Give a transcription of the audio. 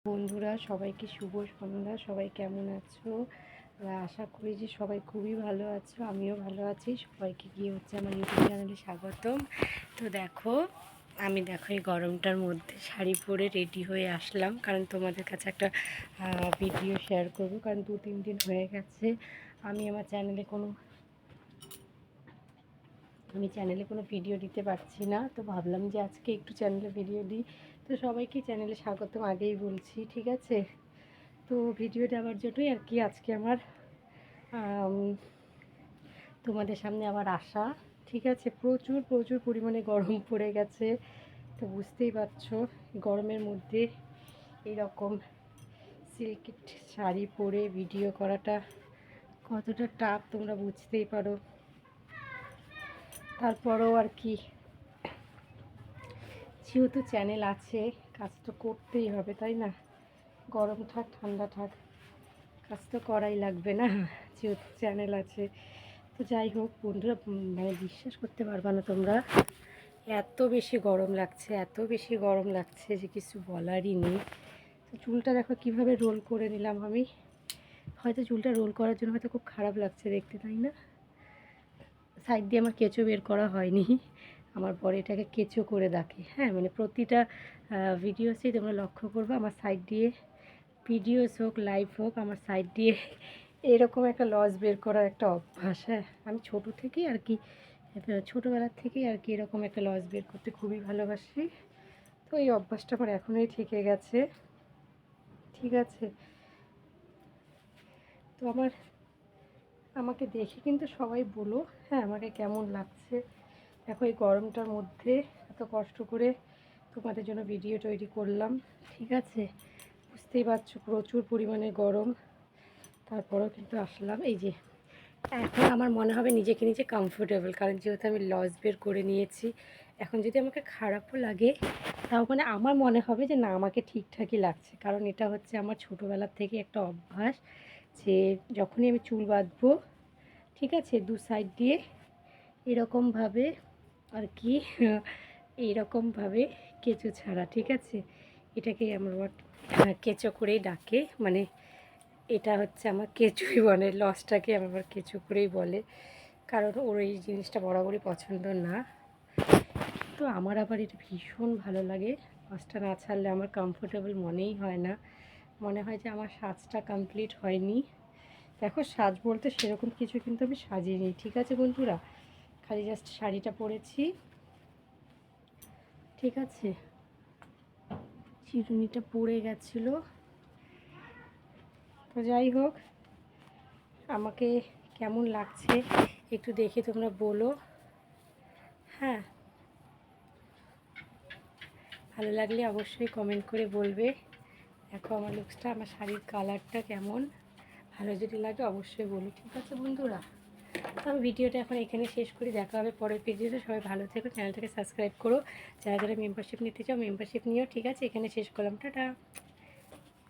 বন্ধুরা সবাইকে শুভ সন্ধ্যা। সবাই কেমন আছো? আশা করি যে সবাই খুবই ভালো আছো, আমিও ভালো আছি। সবাইকে গিয়ে হচ্ছে আমার ইউটিউব চ্যানেলে স্বাগতম। তো দেখো এই গরমটার মধ্যে শাড়ি পরে রেডি হয়ে আসলাম, কারণ তোমাদের কাছে একটা ভিডিও শেয়ার করব। কারণ 2-3 দিন হয়ে গেছে আমার চ্যানেলে কোনো ভিডিও দিতে পারছি না। তো ভাবলাম যে আজকে একটু চ্যানেলে ভিডিও দিই। তো সবাইকে চ্যানেলে স্বাগতম আগেই বলছি, ঠিক আছে? তো ভিডিও দেওয়ার জন্যই আজকে আমার তোমাদের সামনে আবার আসা, ঠিক আছে? প্রচুর প্রচুর পরিমাণে গরম পড়ে গেছে। তো বুঝতেই পারছো গরমের মধ্যে এরকম সিল্কের শাড়ি পরে ভিডিও করাটা কতটা টাফ তোমরা বুঝতেই পারো। তারপরেও যেহেতু চ্যানেল আছে, কাজ তো করতেই হবে, তাই না? গরম থাক ঠান্ডা থাক, কাজ তো করাই লাগবে না, যেহেতু চ্যানেল আছে। তো যাই হোক বন্ধুরা, বিশ্বাস করতে পারবা না তোমরা, এত বেশি গরম লাগছে যে কিছু বলারই নেই। তো চুলটা দেখো কীভাবে রোল করে নিলাম আমি। হয়তো চুলটা রোল করার জন্য হয়তো খুব খারাপ লাগছে দেখতে, তাই না? সাইড দিয়ে আমার কেঁচো বের করা হয়নি, আমার বর এটাকে কেঁচো করে দেখে। হ্যাঁ, প্রতিটা ভিডিওসেই তোমরা লক্ষ্য করবে আমার সাইড দিয়ে, ভিডিওস হোক লাইভ হোক, আমার সাইড দিয়ে এরকম একটা লস বের করার একটা অভ্যাস। হ্যাঁ, আমি ছোটোবেলার থেকেই এরকম একটা লস বের করতে খুবই ভালোবাসি। তো এই অভ্যাসটা আমার এখনোই থেকে গেছে, ঠিক আছে? তো আমাকে দেখে কিন্তু সবাই বলো, হ্যাঁ, আমাকে কেমন লাগছে। দেখো এই গরমটার মধ্যে এত কষ্ট করে তোমাদের জন্য ভিডিও তৈরি করলাম, ঠিক আছে? বুঝতেই পারছো প্রচুর পরিমাণে গরম। তারপরেও কিন্তু আসলাম। এই যে এখন আমার মনে হবে নিজেকে নিজে কমফোর্টেবল, কারণ যেহেতু আমি লস বের করে নিয়েছি। এখন যদি আমাকে খারাপও লাগে, তাও আমার মনে হবে যে না, আমাকে ঠিকঠাকই লাগছে। কারণ এটা হচ্ছে আমার ছোটোবেলার থেকে একটা অভ্যাস, যে যখনই আমি চুল বাঁধবো, ঠিক আছে, দু সাইড দিয়ে এরকমভাবে এইরকমভাবে কেঁচো ছাড়া, ঠিক আছে? এটাকেই আমার কেঁচো করেই ডাকে, এটা হচ্ছে আমার কেঁচোই বলে, লসটাকে আমার কেঁচো করেই বলে, কারণ ওর এই জিনিসটা বরাবরই পছন্দ না। তো আমার আবার এটা ভীষণ ভালো লাগে। লসটা না ছাড়লে আমার কমফোর্টেবল মনেই হয় না, মনে হয় যে আমার সাজটা কমপ্লিট হয়নি। দেখো সাজ বলতে সেরকম কিছু কিন্তু আমি সাজিয়ে, ঠিক আছে বন্ধুরা? খালি জাস্ট শাড়িটা পরেছি, ঠিক আছে? চিরুনিটা পড়ে গেছিলো। তো যাই হোক, আমাকে কেমন লাগছে একটু দেখে তোমরা বলো। হ্যাঁ, ভালো লাগলে অবশ্যই কমেন্ট করে বলবে। দেখো আমার লুকসটা, আমার শাড়ির কালারটা কেমন, ভালো যদি লাগে অবশ্যই বলো, ঠিক আছে বন্ধুরা? তো আমি ভিডিওটা এখন এখানে শেষ করি, দেখা হবে পরের ভিডিওতে। সবাই ভালো থেকো, চ্যানেলটাকে সাবস্ক্রাইব করো। যারা যারা মেম্বারশিপ নিতে চাও মেম্বারশিপ নিও, ঠিক আছে? এখানে শেষ করলাম, টাটা।